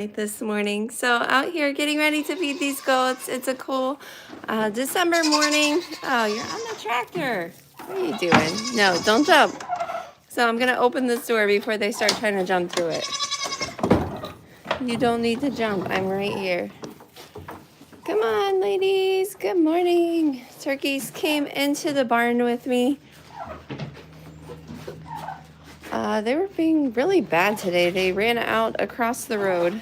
This morning. So out here getting ready to feed these goats. It's a cool December morning. Oh, you're on the tractor. What are you doing? No, don't jump. So I'm gonna open this door before they start trying to jump through it. You don't need to jump. I'm right here. Come on, ladies. Good morning. Turkeys came into the barn with me. They were being really bad today. They ran out across the road.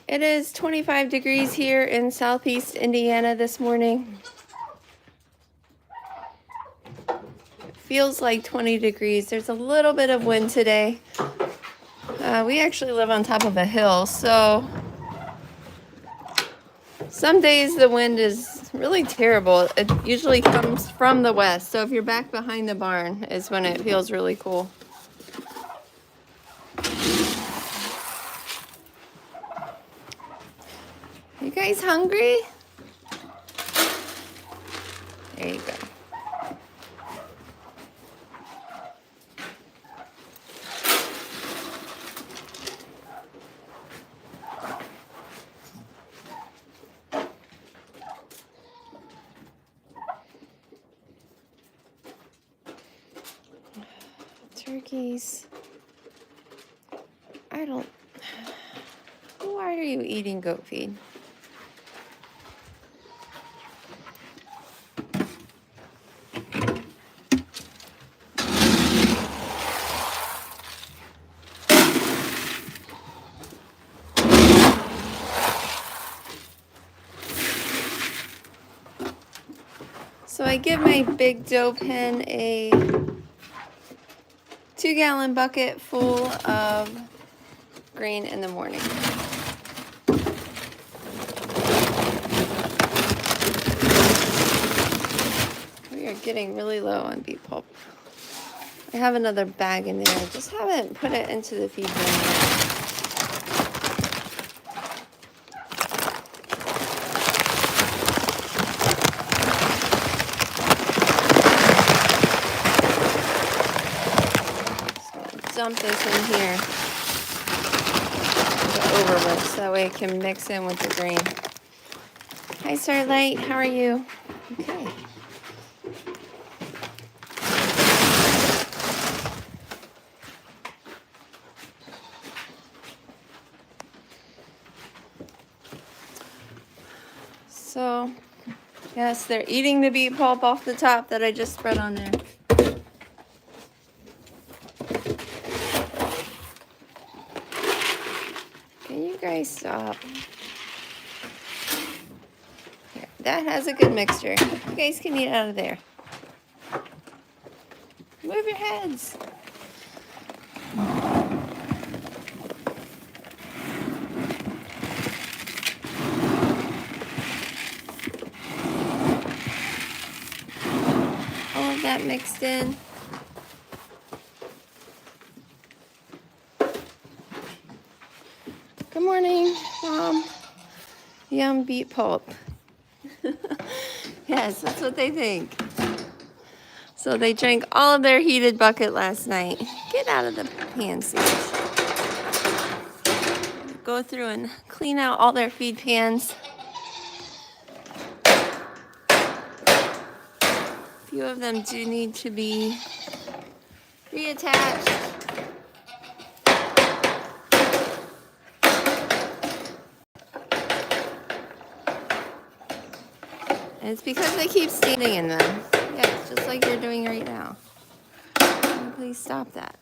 It is 25 degrees here in southeast Indiana this morning. It feels like 20 degrees. There's a little bit of wind today. We actually live on top of a hill, so some days the wind is really terrible. It usually comes from the west, so if you're back behind the barn is when it feels really cool. You guys hungry? There you go. Turkeys. Why are you eating goat feed? So I give my big doe pen a 2-gallon bucket full of grain in the morning. We are getting really low on beet pulp. I have another bag in there. I just haven't put it into the feed bin yet. Dump this in here over with so that way it can mix in with the grain. Hi, Starlight. How are you? Okay. So, yes, they're eating the beet pulp off the top that I just spread on there. Can you guys stop? Here, that has a good mixture. You guys can eat out of there. Move your heads. All of that mixed in. Good morning, Mom. Yum beet pulp. Yes, that's what they think. So they drank all of their heated bucket last night. Get out of the pan, Sage. Go through and clean out all their feed pans. A few of them do need to be reattached. And it's because they keep standing in them. Yeah, it's just like you're doing right now. Please stop that.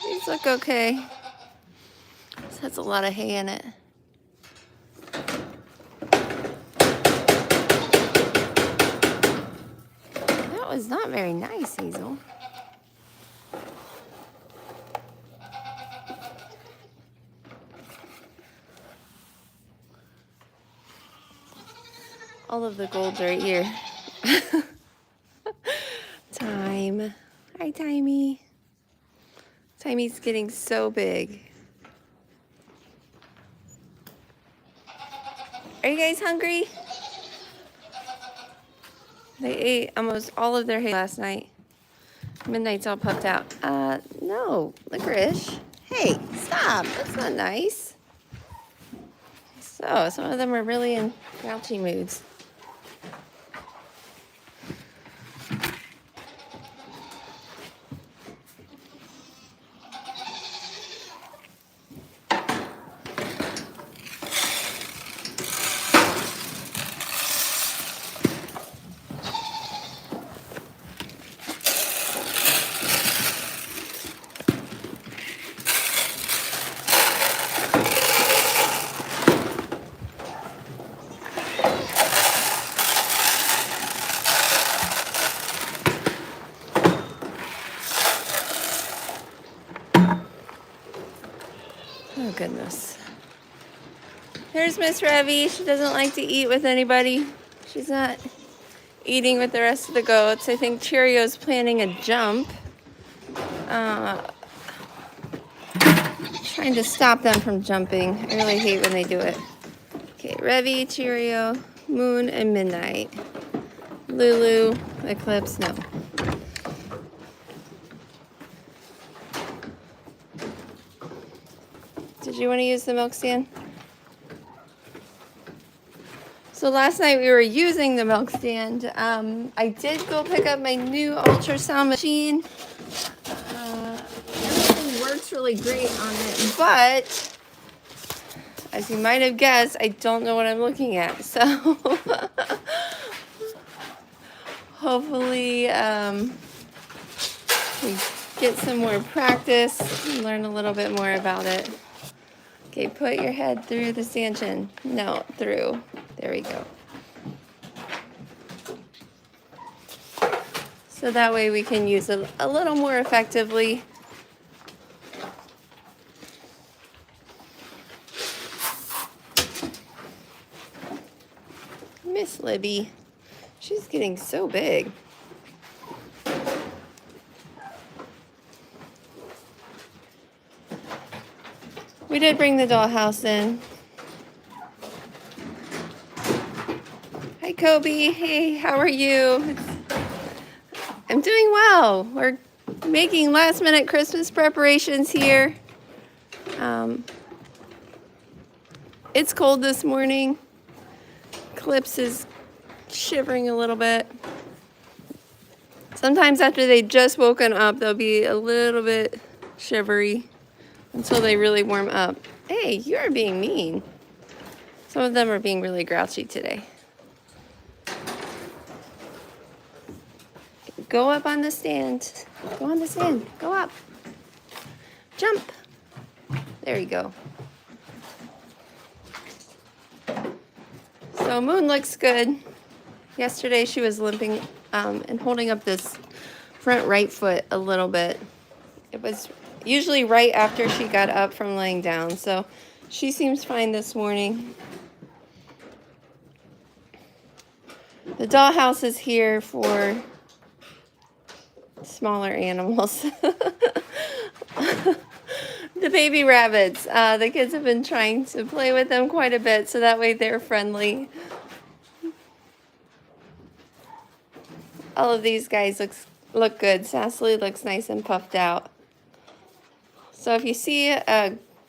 These look okay. This has a lot of hay in it. That was not very nice, Hazel. All of the gold's right here. Time. Hi, Timey. Timey's getting so big. Are you guys hungry? They ate almost all of their hay last night. Midnight's all puffed out. No, licorice. Hey, stop. That's not nice. So, some of them are really in grouchy moods. Oh, goodness. Here's Miss Revy. She doesn't like to eat with anybody. She's not eating with the rest of the goats. I think Cheerio's planning a jump. Trying to stop them from jumping. I really hate when they do it. Okay, Revy, Cheerio, Moon, and Midnight. Lulu, Eclipse, no. Did you want to use the milk stand? So last night we were using the milk stand. I did go pick up my new ultrasound machine. Everything works really great on it, but as you might have guessed, I don't know what I'm looking at. So hopefully we get some more practice and learn a little bit more about it. Okay, put your head through the stanchion. No, through. There we go. So that way we can use it a little more effectively. Miss Libby, she's getting so big. We did bring the dollhouse in. Hi, Kobe. Hey, how are you? I'm doing well. We're making last-minute Christmas preparations here. It's cold this morning. Eclipse is shivering a little bit. Sometimes after they just woken up, they'll be a little bit shivery until they really warm up. Hey, you're being mean. Some of them are being really grouchy today. Go up on the stand. Go on the stand. Go up. Jump. There you go. So Moon looks good. Yesterday she was limping and holding up this front right foot a little bit. It was usually right after she got up from laying down. So she seems fine this morning. The dollhouse is here for smaller animals. The baby rabbits. The kids have been trying to play with them quite a bit, so that way they're friendly. All of these guys look good. Sassily looks nice and puffed out. So if you see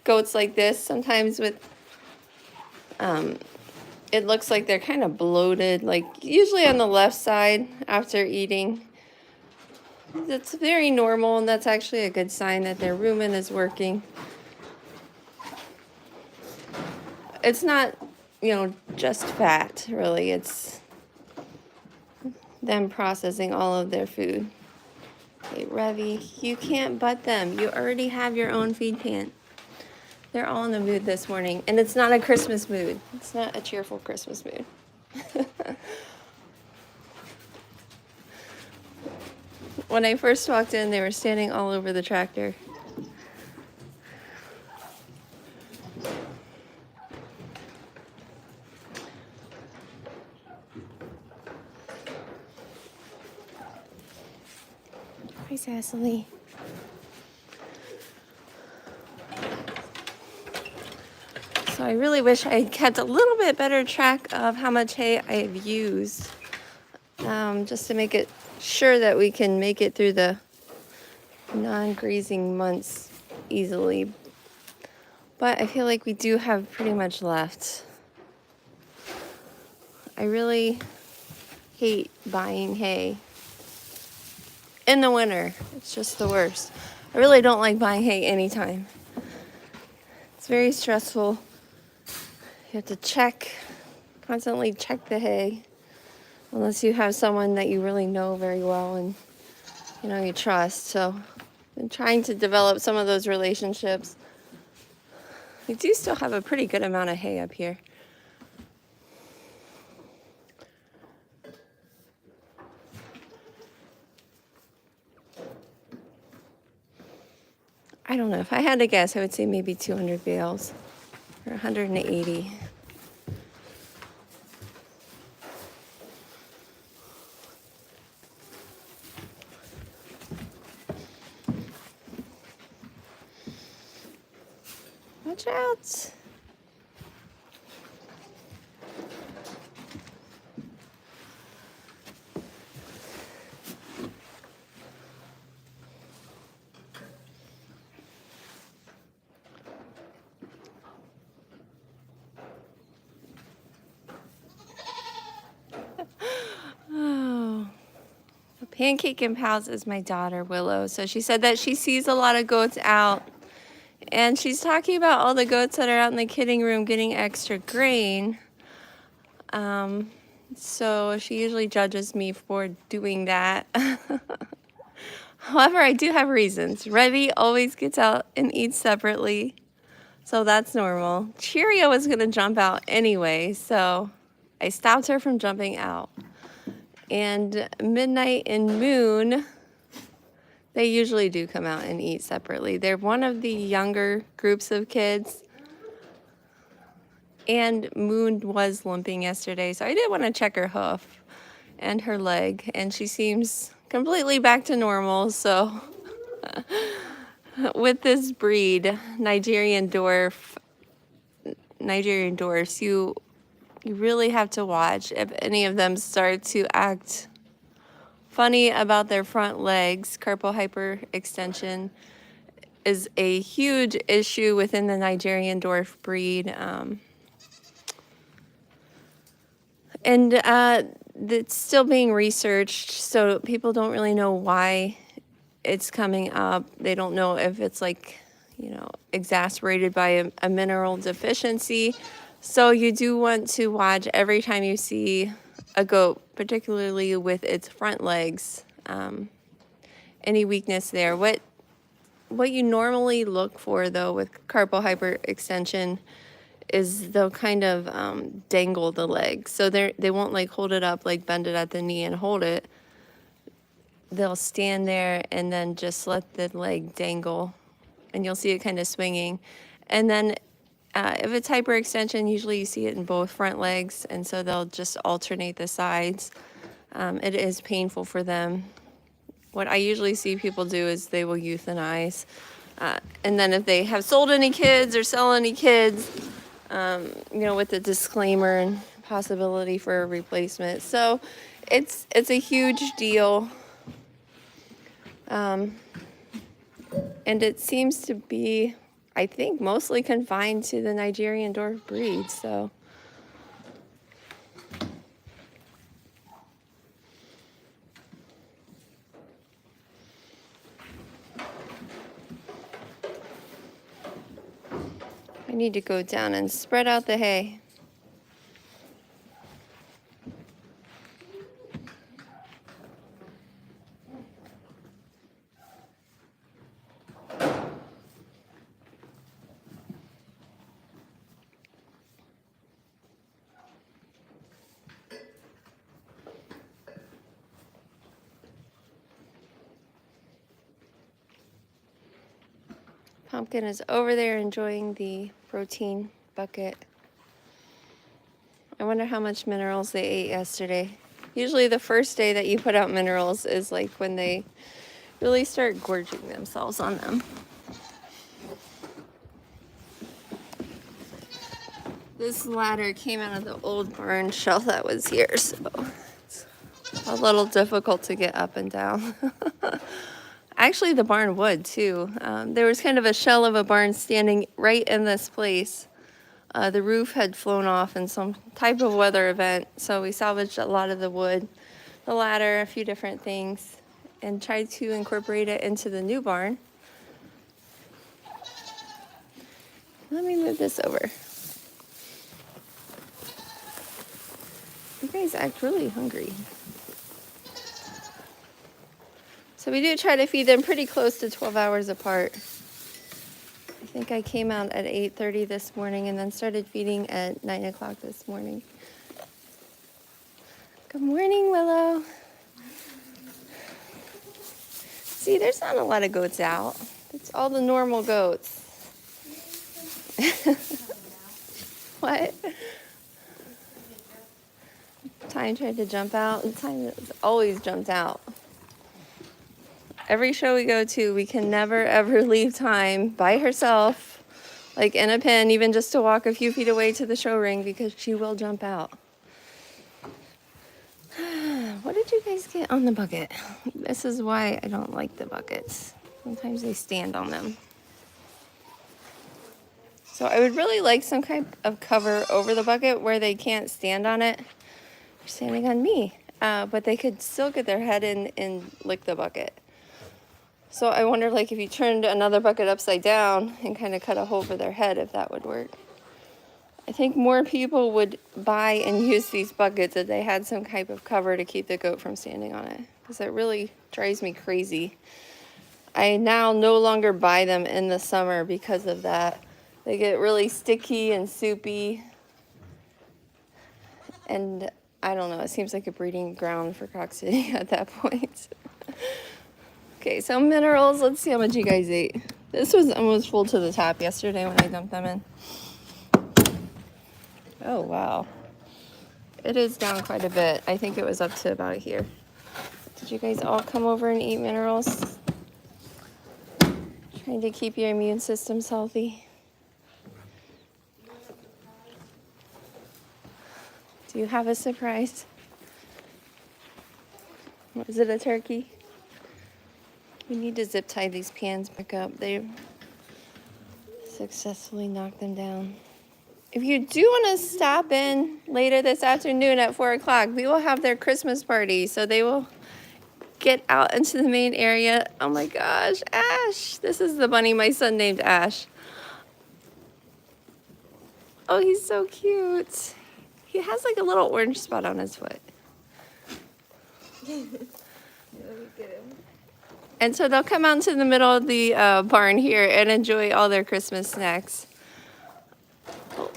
goats like this, sometimes with it looks like they're kind of bloated, like usually on the left side after eating. That's very normal, and that's actually a good sign that their rumen is working. It's not, just fat, really. It's them processing all of their food. Okay, Revy, you can't butt them. You already have your own feed pan. They're all in the mood this morning, and it's not a Christmas mood. It's not a cheerful Christmas mood. When I first walked in, they were standing all over the tractor. Hi, Cecily. So I really wish I had kept a little bit better track of how much hay I've used, just to make it sure that we can make it through the non-grazing months easily. But I feel like we do have pretty much left. I really hate buying hay in the winter. It's just the worst. I really don't like buying hay anytime. It's very stressful. You have to constantly check the hay, unless you have someone that you really know very well and you trust. So I've been trying to develop some of those relationships. We do still have a pretty good amount of hay up here. I don't know. If I had to guess, I would say maybe 200 bales or 180. Watch out. Oh, the pancake and pals is my daughter Willow. So she said that she sees a lot of goats out, and she's talking about all the goats that are out in the kidding room getting extra grain. So she usually judges me for doing that. However, I do have reasons. Revy always gets out and eats separately, so that's normal. Cheerio was gonna jump out anyway, so I stopped her from jumping out. And Midnight and Moon, they usually do come out and eat separately. They're one of the younger groups of kids. And Moon was limping yesterday, so I did want to check her hoof and her leg, and she seems completely back to normal. So with this breed, Nigerian dwarfs, you really have to watch if any of them start to act funny about their front legs. Carpal hyperextension is a huge issue within the Nigerian dwarf breed. And it's still being researched, so people don't really know why it's coming up. They don't know if it's exacerbated by a mineral deficiency. So you do want to watch every time you see a goat, particularly with its front legs, any weakness there. What you normally look for, though, with carpal hyperextension is they'll kind of dangle the leg. So they won't hold it up, bend it at the knee and hold it. They'll stand there and then just let the leg dangle, and you'll see it kind of swinging. And then if it's hyperextension, usually you see it in both front legs, and so they'll just alternate the sides. It is painful for them. What I usually see people do is they will euthanize. And then if they have sold any kids or sell any kids, with the disclaimer and possibility for a replacement. So it's a huge deal. And it seems to be, I think, mostly confined to the Nigerian dwarf breed. So I need to go down and spread out the hay. Pumpkin is over there enjoying the protein bucket. I wonder how much minerals they ate yesterday. Usually the first day that you put out minerals is when they really start gorging themselves on them. This ladder came out of the old barn shelf that was here, so it's a little difficult to get up and down. Actually, the barn would too. There was kind of a shell of a barn standing right in this place. The roof had flown off in some type of weather event, so we salvaged a lot of the wood, the ladder, a few different things, and tried to incorporate it into the new barn. Let me move this over. You guys act really hungry. So we do try to feed them pretty close to 12 hours apart. I think I came out at 8:30 this morning and then started feeding at 9 o'clock this morning. Good morning, Willow. See, there's not a lot of goats out. It's all the normal goats. What? Time tried to jump out, and Time always jumped out. Every show we go to, we can never ever leave Time by herself, like in a pen, even just to walk a few feet away to the show ring, because she will jump out. What did you guys get on the bucket? This is why I don't like the buckets. Sometimes they stand on them. So I would really like some kind of cover over the bucket where they can't stand on it. They're standing on me. But they could still get their head in and lick the bucket. So I wonder, like, if you turned another bucket upside down and kind of cut a hole for their head, if that would work. I think more people would buy and use these buckets if they had some type of cover to keep the goat from standing on it, because it really drives me crazy. I now no longer buy them in the summer because of that. They get really sticky and soupy, and I don't know, it seems like a breeding ground for Croc City at that point. Okay, so minerals, let's see how much you guys ate. This was almost full to the top yesterday when I dumped them in. Oh, wow. It is down quite a bit. I think it was up to about here. Did you guys all come over and eat minerals? Trying to keep your immune systems healthy. Do you have a surprise? Was it a turkey? We need to zip tie these pans back up. They successfully knocked them down. If you do want to stop in later this afternoon at 4 o'clock, we will have their Christmas party. So they will get out into the main area. Oh my gosh, Ash. This is the bunny my son named Ash. Oh, he's so cute. He has like a little orange spot on his foot. And so they'll come out into the middle of the barn here and enjoy all their Christmas snacks. Oh.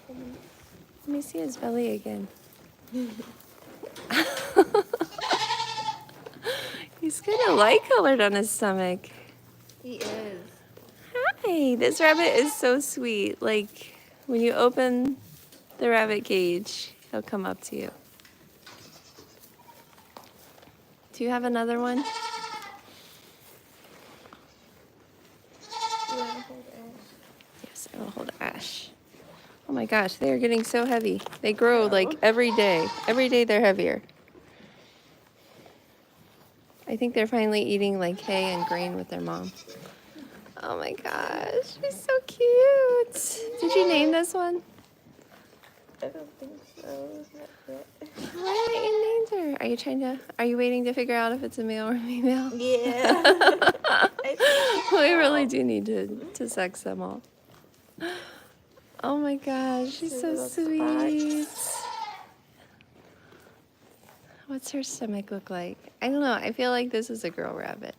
Let me see his belly again. He's kind of light-colored on his stomach. He is. Hi, this rabbit is so sweet. Like, when you open the rabbit cage, he'll come up to you. Do you have another one? You want to hold Ash? Yes, I will hold Ash. Oh my gosh, they are getting so heavy. They grow like every day. Every day they're heavier. I think they're finally eating like hay and grain with their mom. Oh my gosh, she's so cute. Did you name this one? I don't think so. Not yet. Why haven't you named her? Are you waiting to figure out if it's a male or female? Yeah. We really do need to sex them all. Oh my gosh, she's so sweet. What's her stomach look like? I don't know. I feel like this is a girl rabbit.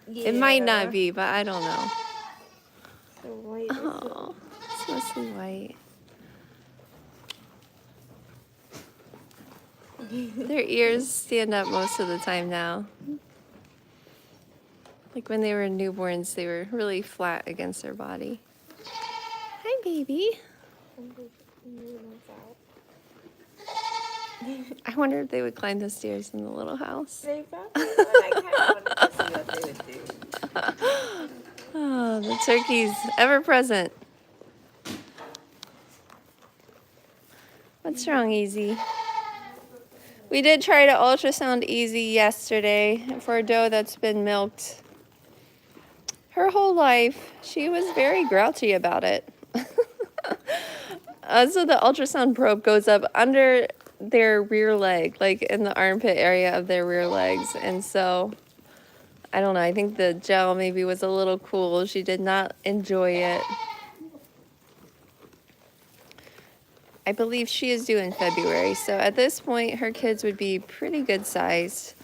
Yeah. It might not be, but I don't know. So white. Oh, it's mostly white. Their ears stand up most of the time now. Like when they were newborns, they were really flat against their body. Hi, baby. I wonder if they would climb the stairs in the little house. They probably would. I kind of wanted to see what they would do. Oh, the turkey's ever present. What's wrong, Easy? We did try to ultrasound Easy yesterday for a doe that's been milked her whole life. She was very grouchy about it. So the ultrasound probe goes up under their rear leg, like in the armpit area of their rear legs. And so, I don't know, I think the gel maybe was a little cool. She did not enjoy it. I believe she is due in February, so at this point her kids would be pretty good sized.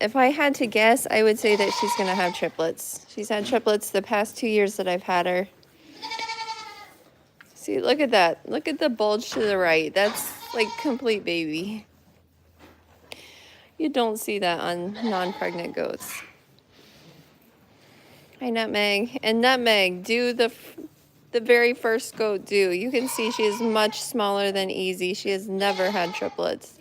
If I had to guess, I would say that she's going to have triplets. She's had triplets the past 2 years that I've had her. See, look at that. Look at the bulge to the right. That's like complete baby. You don't see that on non-pregnant goats. Hi, Nutmeg. And Nutmeg, do the very first goat do. You can see she is much smaller than Easy. She has never had triplets.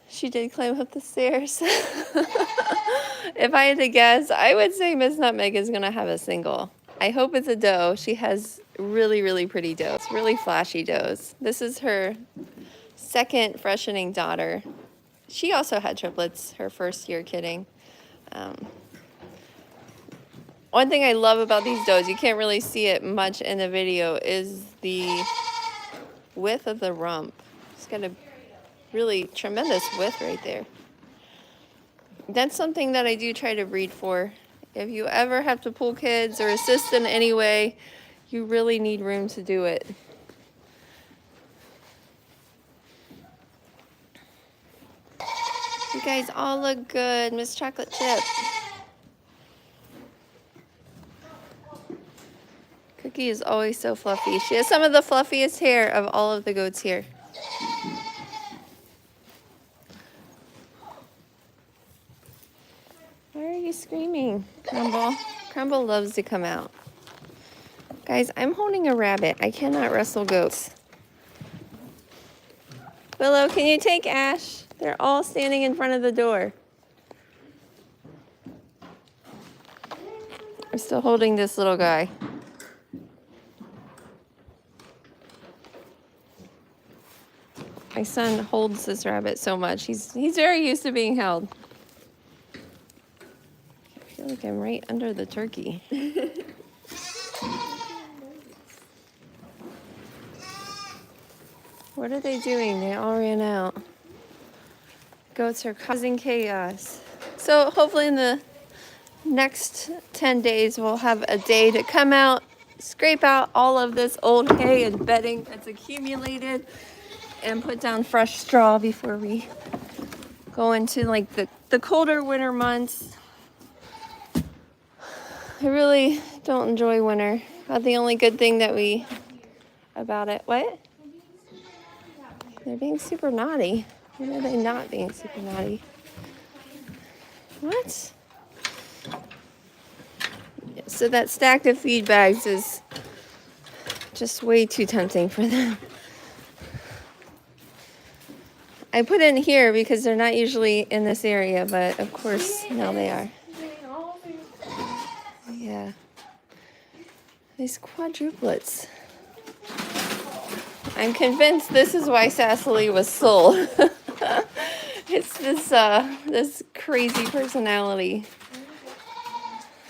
She did climb up the stairs. If I had to guess, I would say Miss Nutmeg is going to have a single. I hope it's a doe. She has really, really pretty does. Really flashy does. This is her second freshening daughter. She also had triplets her first year kidding. One thing I love about these does, you can't really see it much in the video, is the width of the rump. It's got a really tremendous width right there. That's something that I do try to breed for. If you ever have to pull kids or assist in any way, you really need room to do it. You guys all look good, Miss Chocolate Chip. Cookie is always so fluffy. She has some of the fluffiest hair of all of the goats here. Why are you screaming, Crumble? Crumble loves to come out. Guys, I'm holding a rabbit. I cannot wrestle goats. Willow, can you take Ash? They're all standing in front of the door. I'm still holding this little guy. My son holds this rabbit so much. He's very used to being held. I feel like I'm right under the turkey. What are they doing? They all ran out. Goats are causing chaos. So hopefully in the next 10 days we'll have a day to come out, scrape out all of this old hay and bedding that's accumulated, and put down fresh straw before we go into like the colder winter months. I really don't enjoy winter. The only good thing that about it, what? They're being super naughty. When are they not being super naughty? What? Yeah, so that stack of feed bags is just way too tempting for them. I put in here because they're not usually in this area, but of course now they are. Yeah. These quadruplets. I'm convinced this is why Cecily was sold. It's this crazy personality.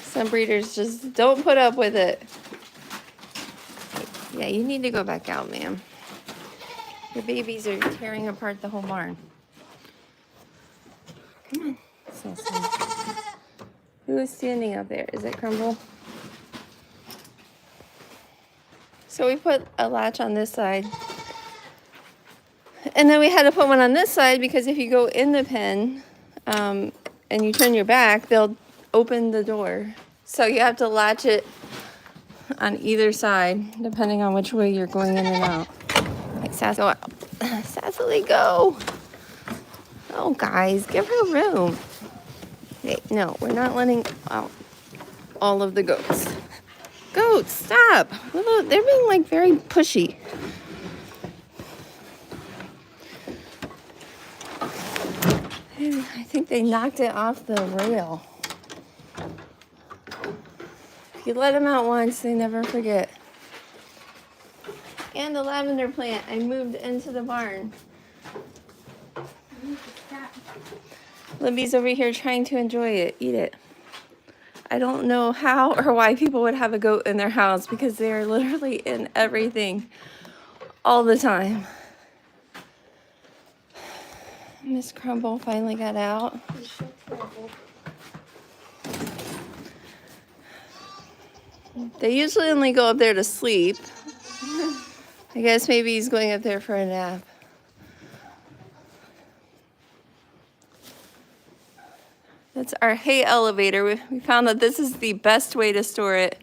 Some breeders just don't put up with it. Yeah, you need to go back out, ma'am. Your babies are tearing apart the whole barn. Come on, Cecily. Who is standing up there? Is it Crumble? So we put a latch on this side. And then we had to put one on this side because if you go in the pen and you turn your back, they'll open the door. So you have to latch it on either side, depending on which way you're going in and out. Like Cecily, go. Oh, guys, give her room. Wait, no, we're not letting out all of the goats. Goats, stop. They're being like very pushy. I think they knocked it off the rail. If you let them out once, they never forget. And the lavender plant I moved into the barn. Libby's over here trying to enjoy it, eat it. I don't know how or why people would have a goat in their house because they are literally in everything all the time. Miss Crumble finally got out. They usually only go up there to sleep. I guess maybe he's going up there for a nap. That's our hay elevator. We found that this is the best way to store it.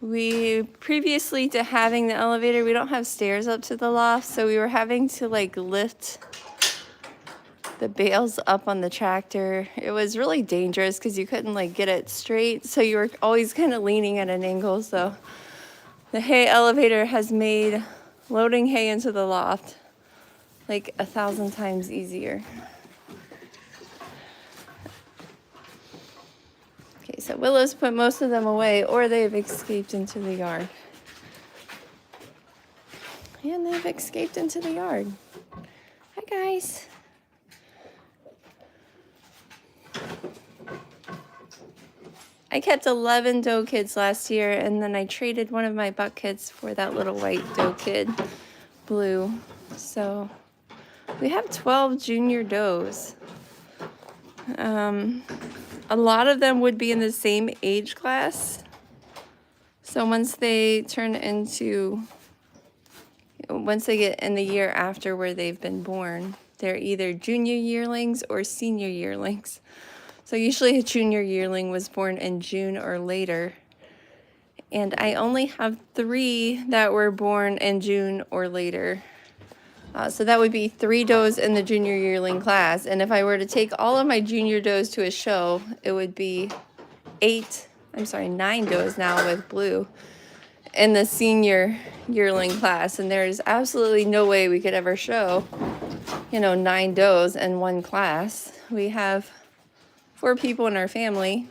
We previously to having the elevator, we don't have stairs up to the loft, so we were having to like lift the bales up on the tractor. It was really dangerous because you couldn't like get it straight, so you were always kind of leaning at an angle. So the hay elevator has made loading hay into the loft like 1,000 times easier. Okay, so Willow's put most of them away, or they've escaped into the yard. And they've escaped into the yard. Hi, guys. I kept 11 doe kids last year, and then I traded one of my buck kids for that little white doe kid, Blue. So we have 12 junior does. A lot of them would be in the same age class. So once they get in the year after where they've been born, they're either junior yearlings or senior yearlings. So usually a junior yearling was born in June or later. And I only have 3 that were born in June or later. So that would be 3 does in the junior yearling class. And if I were to take all of my junior does to a show, it would be 9 does now with Blue in the senior yearling class. And there's absolutely no way we could ever show, 9 does in one class. We have 4 people in our family.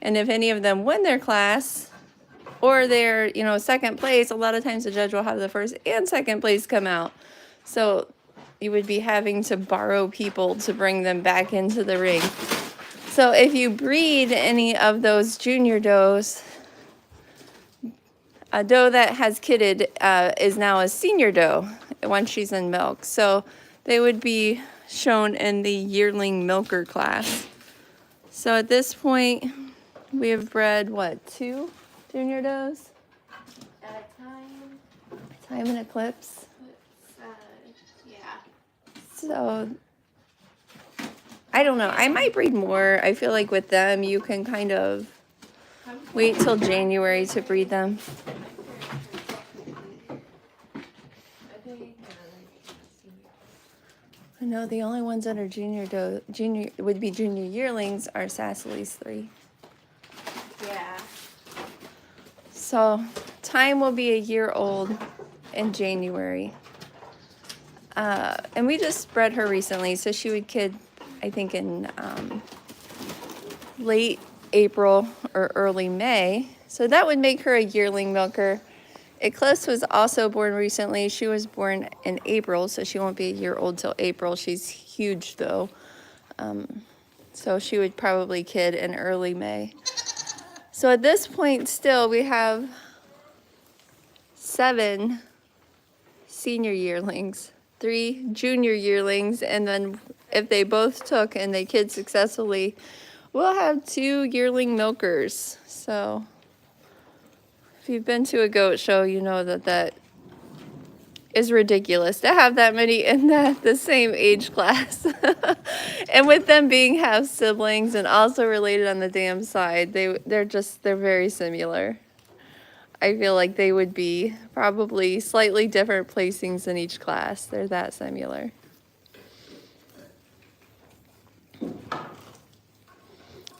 And if any of them win their class or they're, second place, a lot of times the judge will have the first and second place come out. So you would be having to borrow people to bring them back into the ring. So if you breed any of those junior does, a doe that has kidded is now a senior doe once she's in milk. So they would be shown in the yearling milker class. So at this point, we have bred, 2 junior does? At a Time and Eclipse. yeah. So, I don't know. I might breed more. I feel like with them, you can kind of wait till January to breed them. I know the only ones that are junior yearlings are Cecily's 3. Yeah. So, Time will be a year old in January. And we just bred her recently, so she would kid, I think, in late April or early May. So that would make her a yearling milker. Eclipse was also born recently. She was born in April, so she won't be a year old till April. She's huge, though. So she would probably kid in early May. So at this point, still, we have 7 senior yearlings, 3 junior yearlings, and then if they both took and they kid successfully, we'll have 2 yearling milkers. So if you've been to a goat show, you know that is ridiculous to have that many in the same age class. And with them being half siblings and also related on the dam side, they're very similar. I feel like they would be probably slightly different placings in each class. They're that similar.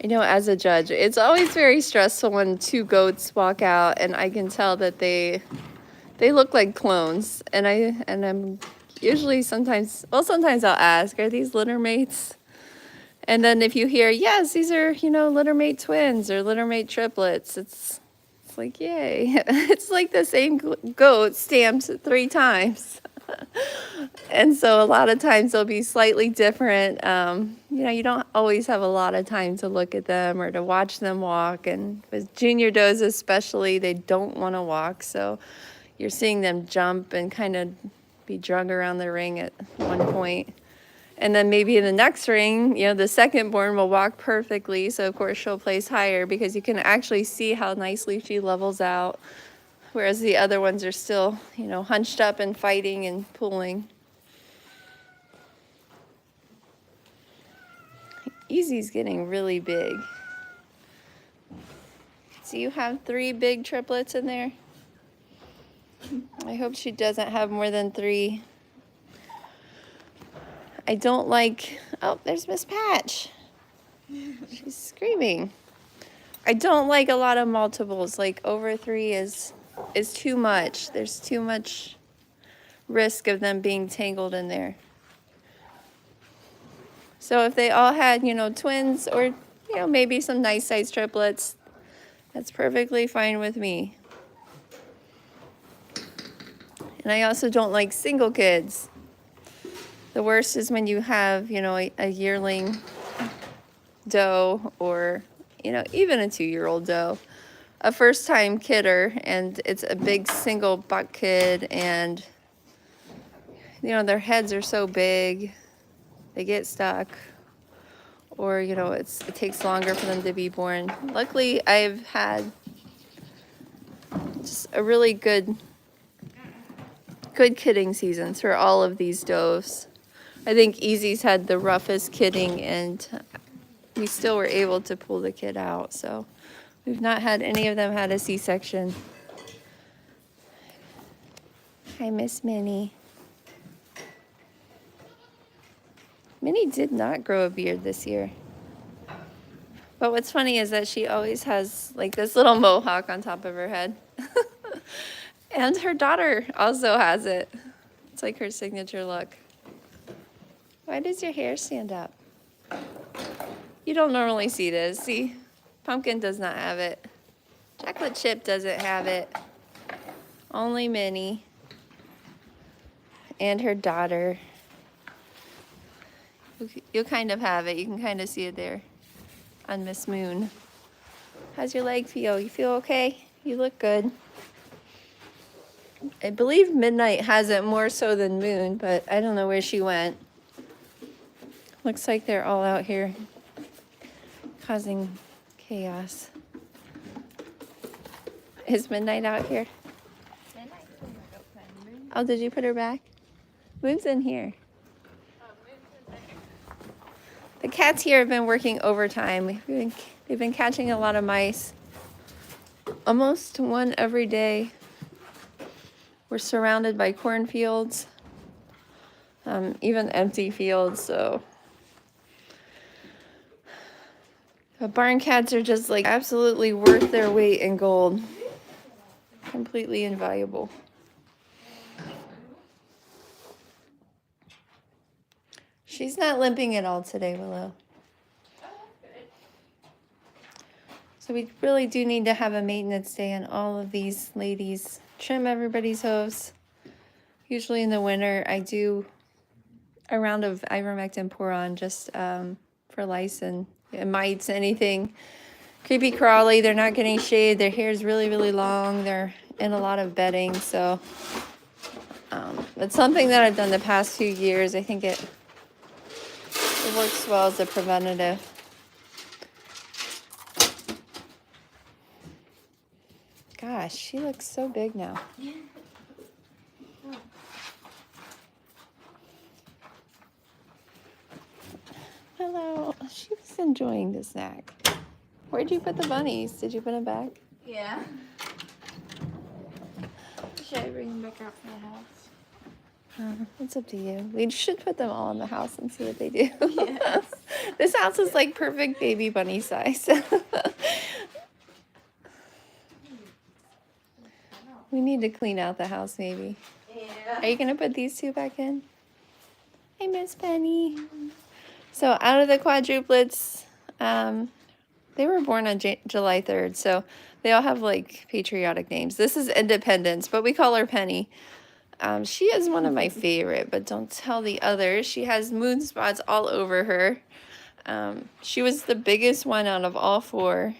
As a judge, it's always very stressful when 2 goats walk out and I can tell that they look like clones. And I'm usually sometimes I'll ask, are these litter mates? And then if you hear, yes, these are, litter mate twins or litter mate triplets, it's It's like, yay. It's like the same goat stamped 3 times. And so a lot of times they'll be slightly different. You know, you don't always have a lot of time to look at them or to watch them walk. And with junior does especially, they don't want to walk. So you're seeing them jump and kind of be drug around the ring at one point. And then maybe in the next ring, you know, the second born will walk perfectly. So of course she'll place higher because you can actually see how nicely she levels out. Whereas the other ones are still, you know, hunched up and fighting and pulling. Easy's getting really big. So you have 3 big triplets in there? I hope she doesn't have more than 3. I don't like, oh, there's Miss Patch. She's screaming. I don't like a lot of multiples. Like over 3 is too much. There's too much risk of them being tangled in there. So if they all had, you know, twins or, you know, maybe some nice sized triplets, that's perfectly fine with me. And I also don't like single kids. The worst is when you have, you know, a yearling doe or, you know, even a 2-year-old doe, a first-time kidder, and it's a big single buck kid, and, you know, their heads are so big, they get stuck, or, you know, it takes longer for them to be born. Luckily, I've had just a really good kidding seasons for all of these does. I think Easy's had the roughest kidding, and we still were able to pull the kid out. So we've not had any of them had a C-section. Hi, Miss Minnie. Minnie did not grow a beard this year. But what's funny is that she always has like this little mohawk on top of her head. And her daughter also has it. It's like her signature look. Why does your hair stand up? You don't normally see this. See, Pumpkin does not have it. Chocolate Chip doesn't have it. Only Minnie and her daughter. You'll kind of have it. You can kind of see it there on Miss Moon. How's your leg feel? You feel okay? You look good. I believe Midnight has it more so than Moon, but I don't know where she went. Looks like they're all out here causing chaos. Is Midnight out here? Oh, did you put her back? Moon's in here. The cats here have been working overtime. They've been catching a lot of mice. Almost one every day. We're surrounded by cornfields, even empty fields, so. The barn cats are just like absolutely worth their weight in gold. Completely invaluable. She's not limping at all today, Willow. So we really do need to have a maintenance day on all of these ladies. Trim everybody's hooves. Usually in the winter, I do a round of ivermectin pour on just for lice and mites, anything creepy crawly. They're not getting shade. Their hair is really, really long. They're in a lot of bedding. So it's something that I've done the past few years. I think it works well as a preventative. Gosh, she looks so big now. Hello. She was enjoying the snack. Where'd you put the bunnies? Did you put them back? Yeah. Should I bring them back out from the house? It's up to you. We should put them all in the house and see what they do. Yes. This house is like perfect baby bunny size. We need to clean out the house maybe. Yeah. Are you going to put these 2 back in? Hey, Miss Penny. So out of the quadruplets, They were born on July 3rd, so they all have like patriotic names. This is Independence, but we call her Penny. She is one of my favorite, but don't tell the others. She has moon spots all over her. She was the biggest one out of all four.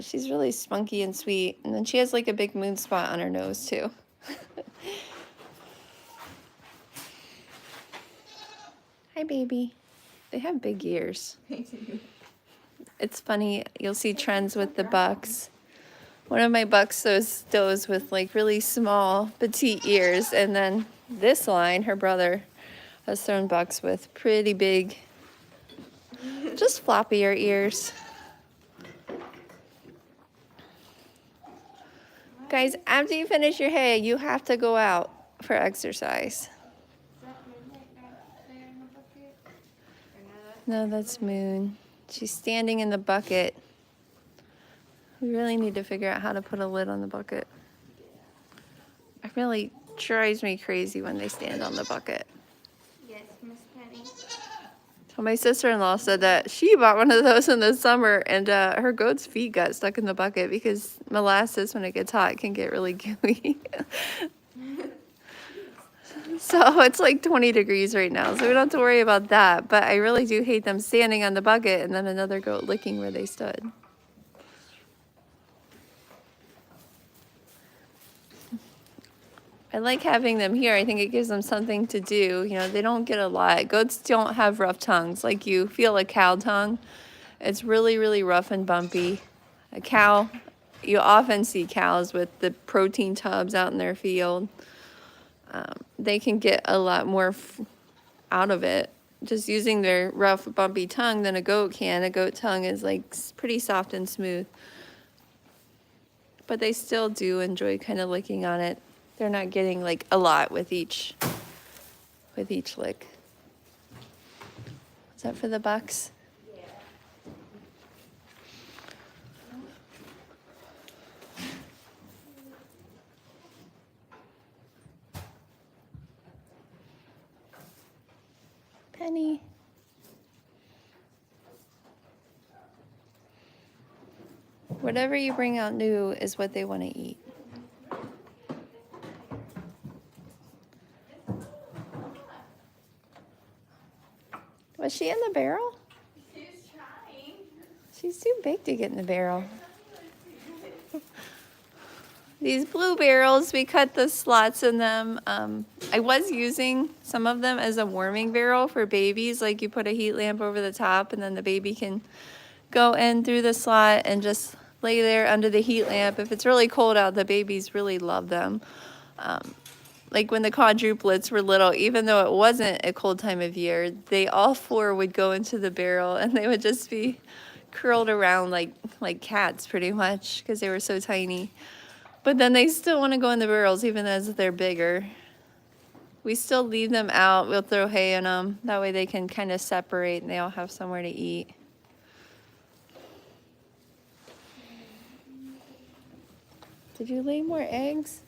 She's really spunky and sweet. And then she has like a big moon spot on her nose too. Hi, baby. They have big ears. It's funny, you'll see trends with the bucks. One of my bucks those with like really small, petite ears. And then this line, her brother, has thrown bucks with pretty big, just floppier ears. Guys, after you finish your hay, you have to go out for exercise. No, that's Moon. She's standing in the bucket. We really need to figure out how to put a lid on the bucket. It really drives me crazy when they stand on the bucket. Yes, Miss Penny. So my sister-in-law said that she bought one of those in the summer, and her goat's feet got stuck in the bucket because molasses, when it gets hot, can get really gooey. So it's like 20 degrees right now, so we don't have to worry about that. But I really do hate them standing on the bucket and then another goat licking where they stood. I like having them here. I think it gives them something to do. You know, they don't get a lot. Goats don't have rough tongues like you feel a cow tongue. It's really, really rough and bumpy. A cow, you often see cows with the protein tubs out in their field. They can get a lot more out of it just using their rough, bumpy tongue than a goat can. A goat tongue is like pretty soft and smooth. But they still do enjoy kind of licking on it. They're not getting like a lot with each lick. Is that for the bucks? Yeah. Penny. Whatever you bring out new is what they want to eat. Was she in the barrel? She's trying. She's too big to get in the barrel. These blue barrels, we cut the slots in them. I was using some of them as a warming barrel for babies. Like you put a heat lamp over the top and then the baby can go in through the slot and just lay there under the heat lamp. If it's really cold out, the babies really love them. Like when the quadruplets were little, even though it wasn't a cold time of year, they all four would go into the barrel and they would just be curled around like cats pretty much because they were so tiny. But then they still want to go in the barrels even as they're bigger. We still leave them out. We'll throw hay in them. That way they can kind of separate and they all have somewhere to eat. Did you lay more eggs?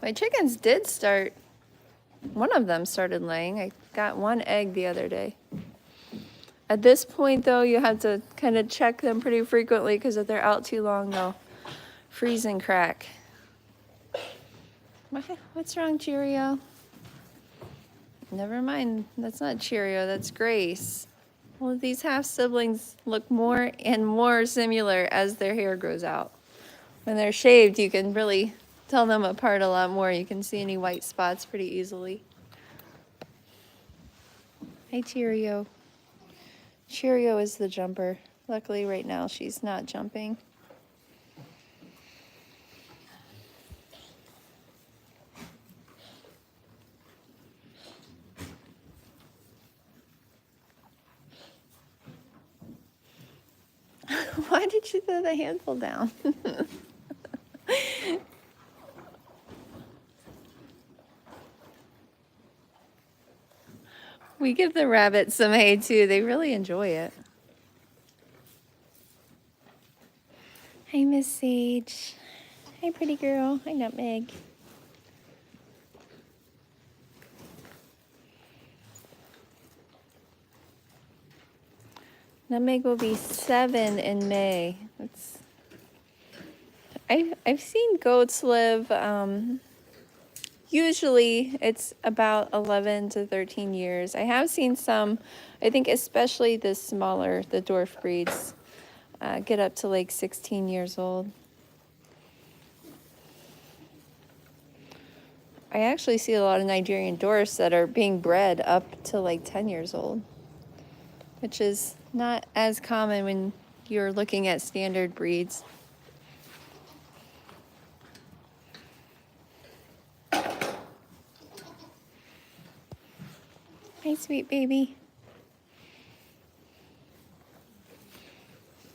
My chickens did start, one of them started laying. I got one egg the other day. At this point though, you have to kind of check them pretty frequently because if they're out too long, they'll freeze and crack. What's wrong, Cheerio? Never mind, that's not Cheerio, that's Grace. Well, these half siblings look more and more similar as their hair grows out. When they're shaved, you can really tell them apart a lot more. You can see any white spots pretty easily. Hi, Cheerio. Cheerio is the jumper. Luckily, right now, she's not jumping. Why did you throw the handful down? We give the rabbits some hay too. They really enjoy it. Hi, Miss Sage. Hi, pretty girl. Hi, Nutmeg. Nutmeg will be 7 in May. I've seen goats live, usually it's about 11 to 13 years. I have seen some, I think especially the smaller, the dwarf breeds, get up to like 16 years old. I actually see a lot of Nigerian dwarfs that are being bred up to like 10 years old, which is not as common when you're looking at standard breeds. Hi, sweet baby.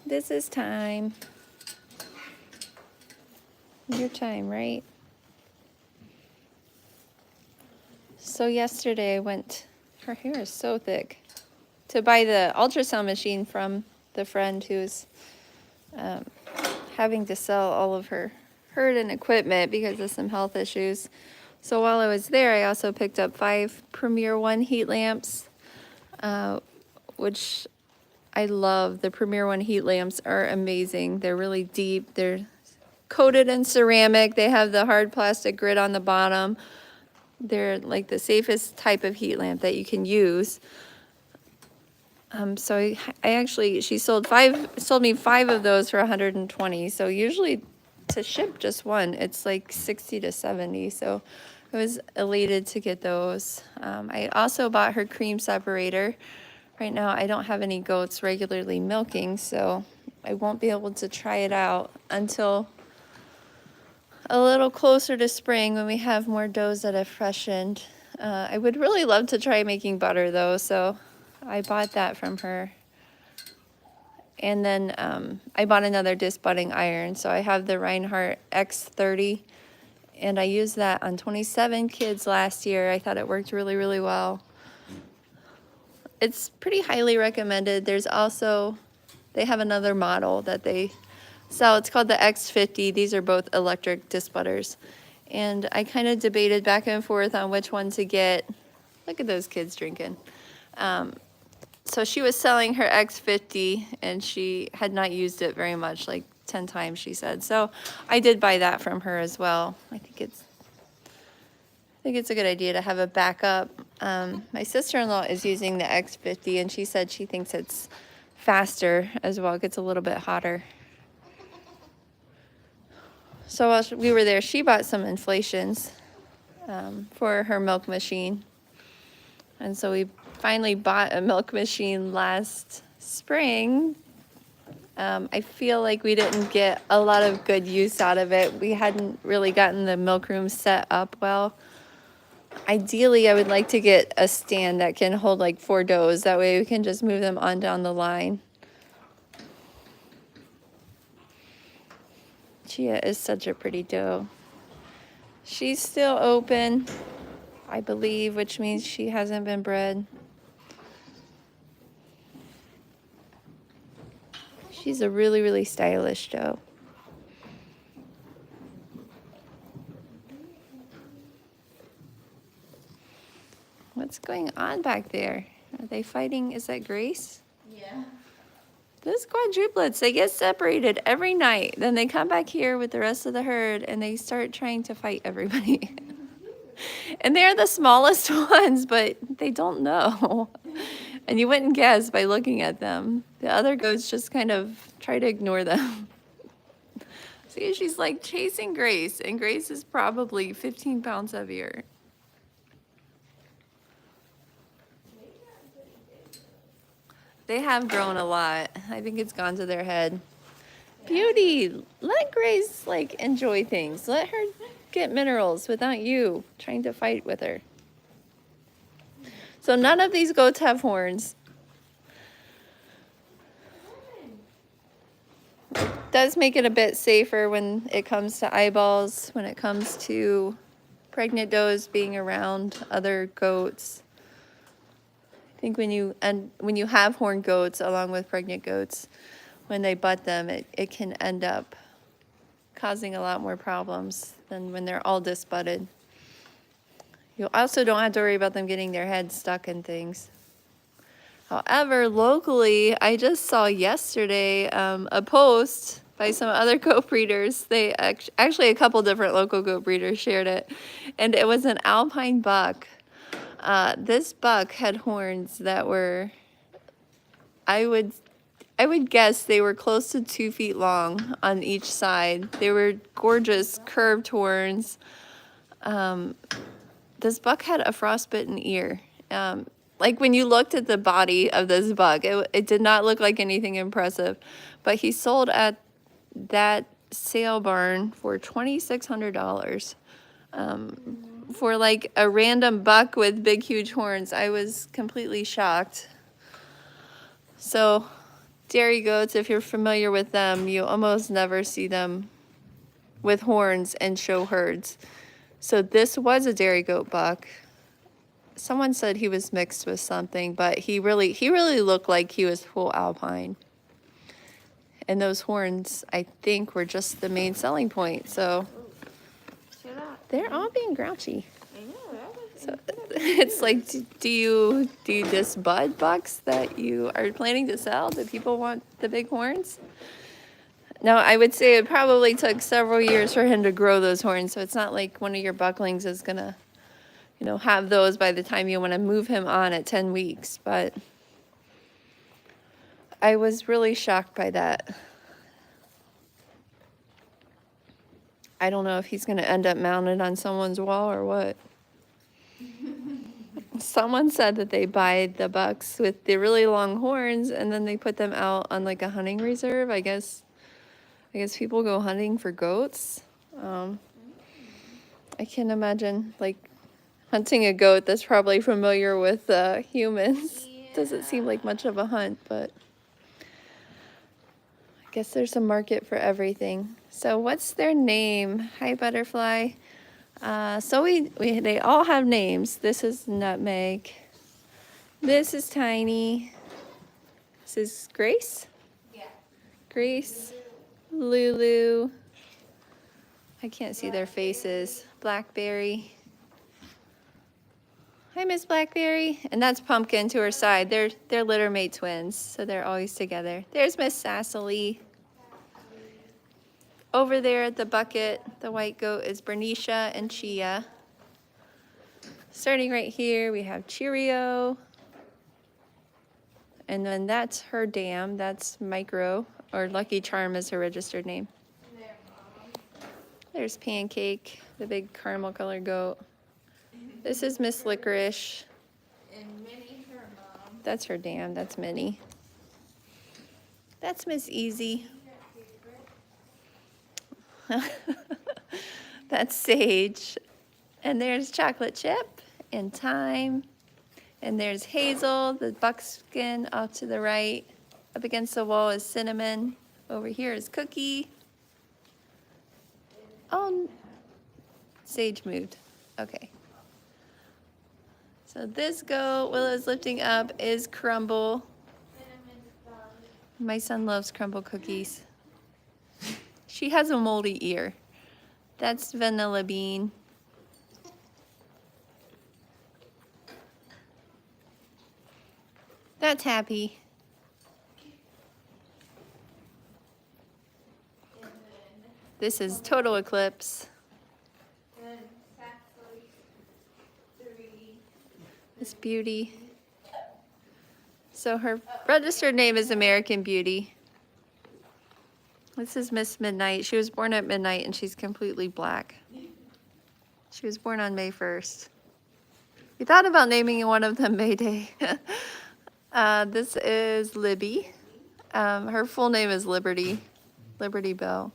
This is time. Your time, right? So yesterday I went, her hair is so thick, to buy the ultrasound machine from the friend who's having to sell all of her herd and equipment because of some health issues. So while I was there, I also picked up 5 Premier 1 heat lamps, which I love. The Premier 1 heat lamps are amazing. They're really deep. They're coated in ceramic. They have the hard plastic grid on the bottom. They're like the safest type of heat lamp that you can use. So I actually, she sold me 5 of those for 120. So usually to ship just one, it's like 60 to 70. So I was elated to get those. I also bought her cream separator. Right now I don't have any goats regularly milking, so I won't be able to try it out until a little closer to spring when we have more does that have freshened. I would really love to try making butter though, so I bought that from her. And then I bought another disc budding iron. So I have the Reinhardt X30, and I used that on 27 kids last year. I thought it worked really, really well. It's pretty highly recommended. There's also, they have another model that they sell. It's called the X50. These are both electric disc budders. And I kind of debated back and forth on which one to get. Look at those kids drinking. So she was selling her X50 and she had not used it very much, like 10 times she said. So I did buy that from her as well. I think it's a good idea to have a backup. My sister-in-law is using the X50 and she said she thinks it's faster as well. It gets a little bit hotter. So while we were there, she bought some inflations for her milk machine. And so we finally bought a milk machine last spring. I feel like we didn't get a lot of good use out of it. We hadn't really gotten the milk room set up well. Ideally, I would like to get a stand that can hold like 4 does. That way we can just move them on down the line. Chia is such a pretty doe. She's still open, I believe, which means she hasn't been bred. She's a really, really stylish doe. What's going on back there? Are they fighting? Is that Grace? Yeah. Those quadruplets, they get separated every night. Then they come back here with the rest of the herd and they start trying to fight everybody. And they're the smallest ones, but they don't know. And you wouldn't guess by looking at them. The other goats just kind of try to ignore them. See, she's like chasing Grace, and Grace is probably 15 pounds heavier. They have grown a lot. I think it's gone to their head. Beauty, let Grace like enjoy things. Let her get minerals without you trying to fight with her. So none of these goats have horns. Does make it a bit safer when it comes to eyeballs, when it comes to pregnant does being around other goats. I think when you have horned goats along with pregnant goats, when they butt them, it can end up causing a lot more problems than when they're all disbutted. You also don't have to worry about them getting their heads stuck in things. However, locally, I just saw yesterday a post by some other goat breeders. They actually a couple different local goat breeders shared it, and it was an alpine buck. This buck had horns that were, I would guess they were close to 2 feet long on each side. They were gorgeous curved horns. This buck had a frostbitten ear. Like when you looked at the body of this buck, it did not look like anything impressive. But he sold at that sale barn for $2,600. For like a random buck with big, huge horns. I was completely shocked. So dairy goats, if you're familiar with them, you almost never see them with horns and show herds. So this was a dairy goat buck. Someone said he was mixed with something, but he really looked like he was full alpine. And those horns, I think, were just the main selling point. So they're all being grouchy. I know. So it's like, do you just bud bucks that you are planning to sell? Do people want the big horns? No, I would say it probably took several years for him to grow those horns. So it's not like one of your bucklings is gonna, have those by the time you want to move him on at 10 weeks. But I was really shocked by that. I don't know if he's going to end up mounted on someone's wall or what. Someone said that they buy the bucks with the really long horns and then they put them out on like a hunting reserve. I guess people go hunting for goats. I can't imagine like hunting a goat that's probably familiar with humans. Yeah. Doesn't seem like much of a hunt, but I guess there's a market for everything. So what's their name? Hi, Butterfly. So they all have names. This is Nutmeg. This is Tiny. This is Grace? Yeah. Grace. Lulu. I can't see their faces. Blackberry. Hi, Miss Blackberry. And that's Pumpkin to her side. They're littermate twins, so they're always together. There's Miss Cecily. Over there at the bucket, the white goat is Bernicia and Chia. Starting right here, we have Cheerio. And then that's her dam. That's Micro, or Lucky Charm is her registered name. There's Pancake, the big caramel colored goat. This is Miss Licorice. And Minnie, her mom. That's her dam. That's Minnie. That's Miss Easy. That's Sage. And there's Chocolate Chip and Time. And there's Hazel, the buckskin off to the right. Up against the wall is Cinnamon. Over here is Cookie. Oh, Sage moved. Okay. So this goat Willow's lifting up is Crumble. My son loves Crumble cookies. She has a moldy ear. That's Vanilla Bean. That's Happy. This is Total Eclipse. It's Beauty. So her registered name is American Beauty. This is Miss Midnight. She was born at midnight and she's completely black. She was born on May 1st. We thought about naming one of them Mayday. This is Libby. Her full name is Liberty Bell.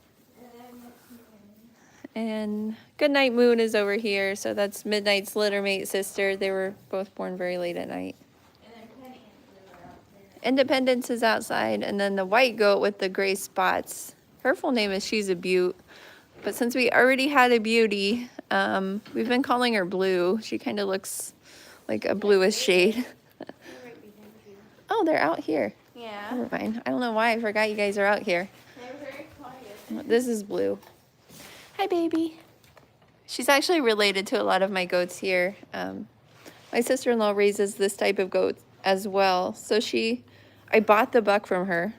And Goodnight Moon is over here, so that's Midnight's littermate sister. They were both born very late at night. Independence is outside, and then the white goat with the gray spots. Her full name is She's a Beaut, but since we already had a beauty, we've been calling her Blue. She kind of looks like a bluish shade. Oh, they're out here. Yeah. Never mind. I don't know why I forgot you guys are out here. They're very quiet. This is Blue. Hi, baby. She's actually related to a lot of my goats here. My sister-in-law raises this type of goat as well. So I bought the buck from her,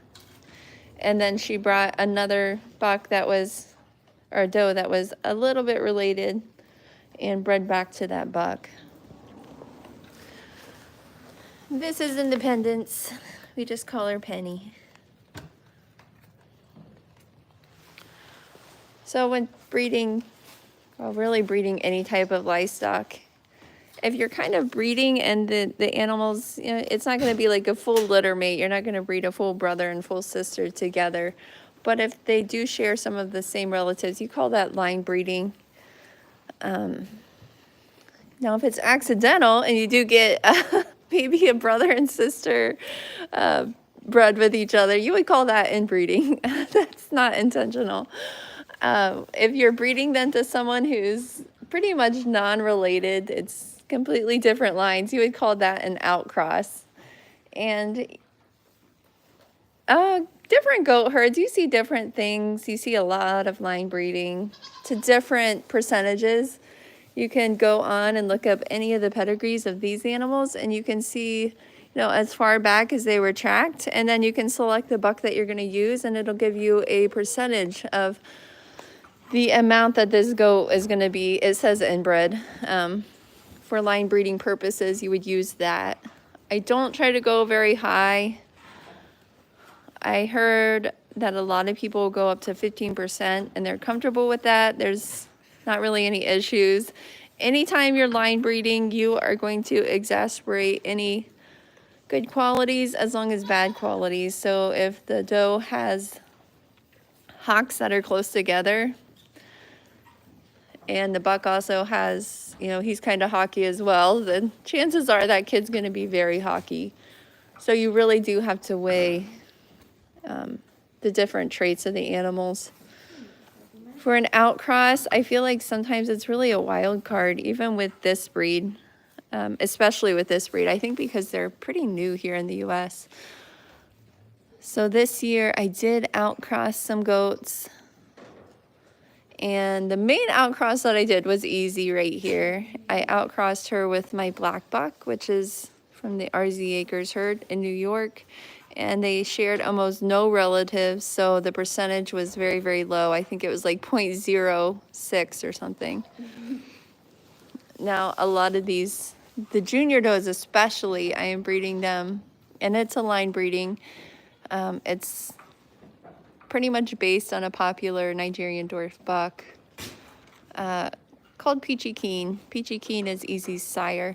and then she brought another buck that was, or a doe that was a little bit related, and bred back to that buck. This is Independence. We just call her Penny. So when breeding, well, really breeding any type of livestock, if you're kind of breeding and the animals, you know, it's not going to be like a full litter mate. You're not going to breed a full brother and full sister together. But if they do share some of the same relatives, you call that line breeding. Now, if it's accidental and you do get maybe a brother and sister bred with each other, you would call that inbreeding. That's not intentional. If you're breeding them to someone who's pretty much non-related, it's completely different lines, you would call that an outcross. And different goat herds, you see different things. You see a lot of line breeding to different percentages. You can go on and look up any of the pedigrees of these animals, and you can see, you know, as far back as they were tracked, and then you can select the buck that you're going to use, and it'll give you a percentage of the amount that this goat is going to be. It says inbred. For line breeding purposes, you would use that. I don't try to go very high. I heard that a lot of people go up to 15% and they're comfortable with that. There's not really any issues. Anytime you're line breeding, you are going to exasperate any good qualities as long as bad qualities. So if the doe has hocks that are close together, and the buck also has, you know, he's kind of hockey as well, then chances are that kid's going to be very hockey. So you really do have to weigh the different traits of the animals. For an outcross, I feel like sometimes it's really a wild card, even with this breed, especially with this breed. I think because they're pretty new here in the U.S. So this year I did outcross some goats. And the main outcross that I did was easy right here. I outcrossed her with my black buck, which is from the RZ Acres herd in New York. And they shared almost no relatives, so the percentage was very, very low. I think it was like 0.06 or something. Now, a lot of these, the junior does especially, I am breeding them, and it's a line breeding. It's pretty much based on a popular Nigerian dwarf buck called Peachy Keen. Peachy Keen is Easy's sire.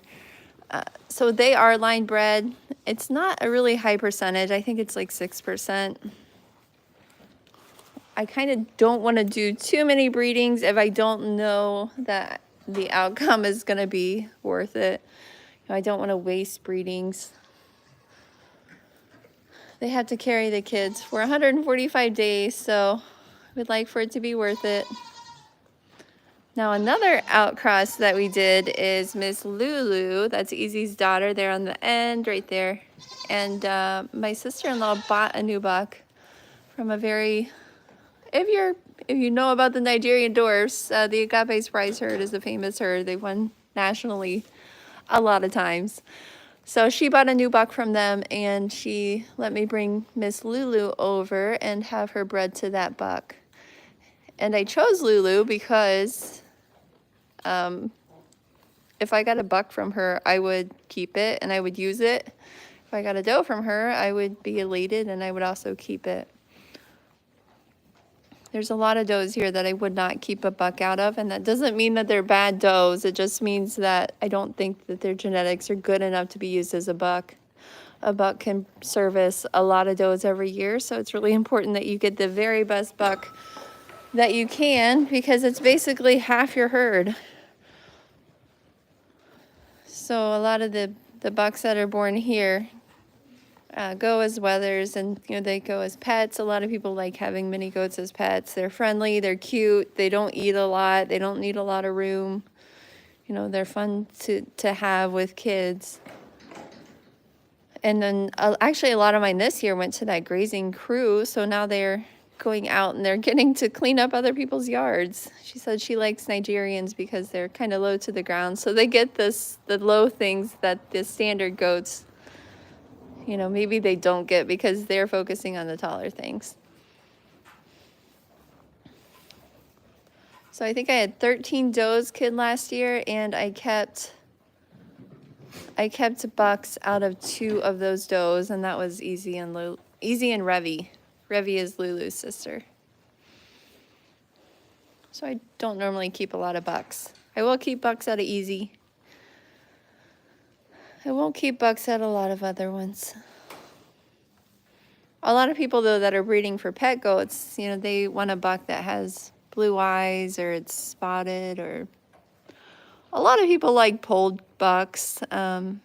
So they are line bred. It's not a really high percentage. I think it's like 6%. I kind of don't want to do too many breedings if I don't know that the outcome is going to be worth it. You know, I don't want to waste breedings. They have to carry the kids for 145 days, so we'd like for it to be worth it. Now, another outcross that we did is Miss Lulu. That's Easy's daughter there on the end, right there. And my sister-in-law bought a new buck from a very, if you know about the Nigerian dwarfs, the Agape's Prize herd is a famous herd. They've won nationally a lot of times. So she bought a new buck from them, and she let me bring Miss Lulu over and have her bred to that buck. And I chose Lulu because if I got a buck from her, I would keep it and I would use it. If I got a doe from her, I would be elated and I would also keep it. There's a lot of does here that I would not keep a buck out of, and that doesn't mean that they're bad does. It just means that I don't think that their genetics are good enough to be used as a buck. A buck can service a lot of does every year, so it's really important that you get the very best buck that you can, because it's basically half your herd. So a lot of the bucks that are born here go as wethers, and you know, they go as pets. A lot of people like having mini goats as pets. They're friendly, they're cute, they don't eat a lot, they don't need a lot of room. You know, they're fun to have with kids. And then actually a lot of mine this year went to that grazing crew, so now they're going out and they're getting to clean up other people's yards. She said she likes Nigerians because they're kind of low to the ground, so they get the low things that the standard goats you know, maybe they don't get because they're focusing on the taller things. So I think I had 13 does kid last year, and I kept bucks out of 2 of those does, and that was Easy and Revy. Revy is Lulu's sister. So I don't normally keep a lot of bucks. I will keep bucks out of Easy. I won't keep bucks out of a lot of other ones. A lot of people, though, that are breeding for pet goats, you know, they want a buck that has blue eyes or it's spotted, or a lot of people like polled bucks. I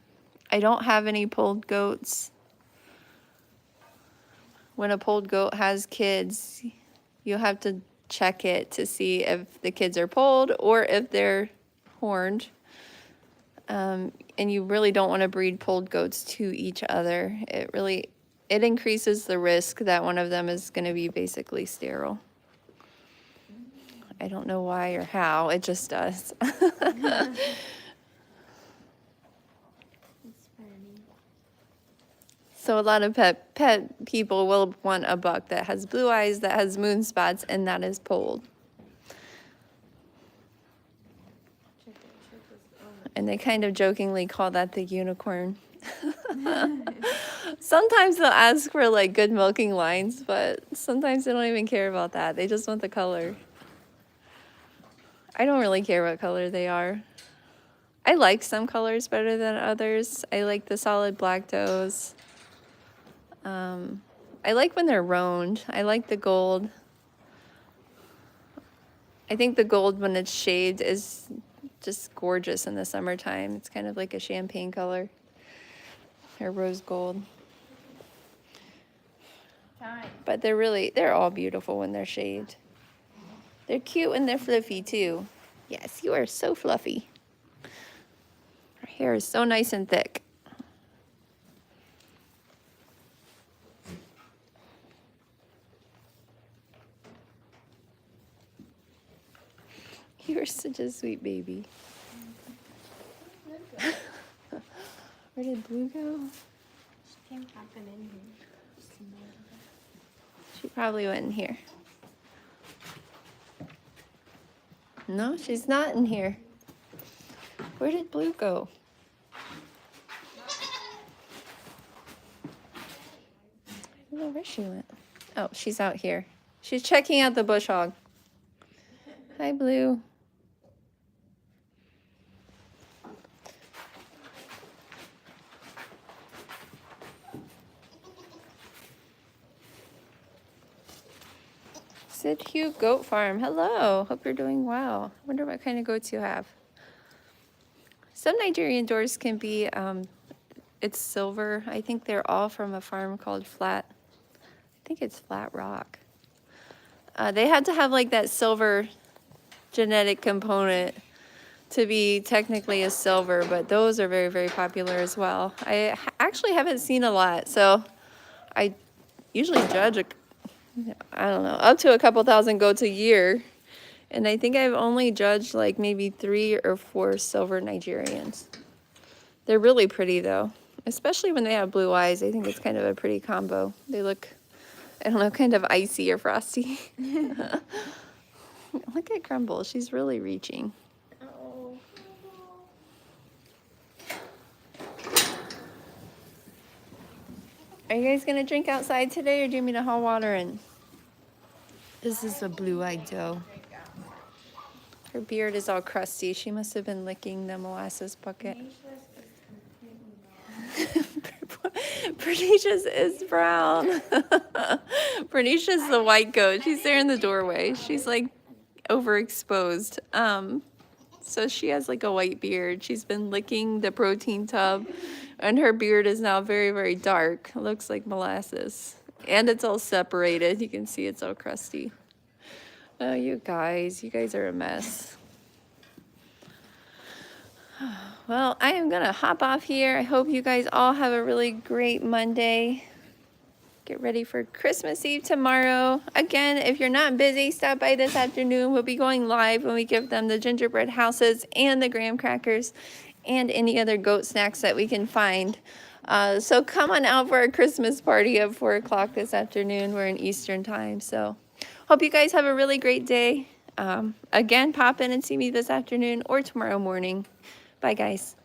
don't have any polled goats. When a polled goat has kids, you'll have to check it to see if the kids are polled or if they're horned. And you really don't want to breed polled goats to each other. It increases the risk that one of them is going to be basically sterile. I don't know why or how, it just does. So a lot of pet people will want a buck that has blue eyes, that has moon spots, and that is polled. And they kind of jokingly call that the unicorn. Sometimes they'll ask for like good milking lines, but sometimes they don't even care about that. They just want the color. I don't really care what color they are. I like some colors better than others. I like the solid black does. I like when they're roaned. I like the gold. I think the gold when it's shaved is just gorgeous in the summertime. It's kind of like a champagne color or rose gold. But they're all beautiful when they're shaved. They're cute when they're fluffy too. Yes, you are so fluffy. Her hair is so nice and thick. You're such a sweet baby. Where did Blue go? She came popping in here. She probably went in here. No, she's not in here. Where did Blue go? I don't know where she went. Oh, she's out here. She's checking out the bush hog. Hi, Blue. Sid Hugh Goat Farm. Hello. Hope you're doing well. Wonder what kind of goats you have. Some Nigerian doors can be, it's silver. I think they're all from a farm called I think it's Flat Rock. They had to have like that silver genetic component to be technically a silver, but those are very, very popular as well. I actually haven't seen a lot, so I usually judge I don't know, up to a couple thousand goats a year. And I think I've only judged like maybe 3 or 4 silver Nigerians. They're really pretty though, especially when they have blue eyes. I think it's kind of a pretty combo. They look, I don't know, kind of icy or frosty. Look at Grumble, she's really reaching. Oh. Are you guys gonna drink outside today, or do you want me to haul water in? This is a blue-eyed doe. Her beard is all crusty. She must have been licking the molasses bucket. Pernicious is brown. Pernicious the white goat. She's there in the doorway. She's like overexposed. So she has like a white beard. She's been licking the protein tub, and her beard is now very, very dark. It looks like molasses. And it's all separated. You can see it's all crusty. Oh, you guys are a mess. Well, I am gonna hop off here. I hope you guys all have a really great Monday. Get ready for Christmas Eve tomorrow. Again, if you're not busy, stop by this afternoon. We'll be going live when we give them the gingerbread houses and the graham crackers and any other goat snacks that we can find. So come on out for our Christmas party at 4 o'clock this afternoon. We're in Eastern time. So hope you guys have a really great day. Again, pop in and see me this afternoon or tomorrow morning. Bye, guys.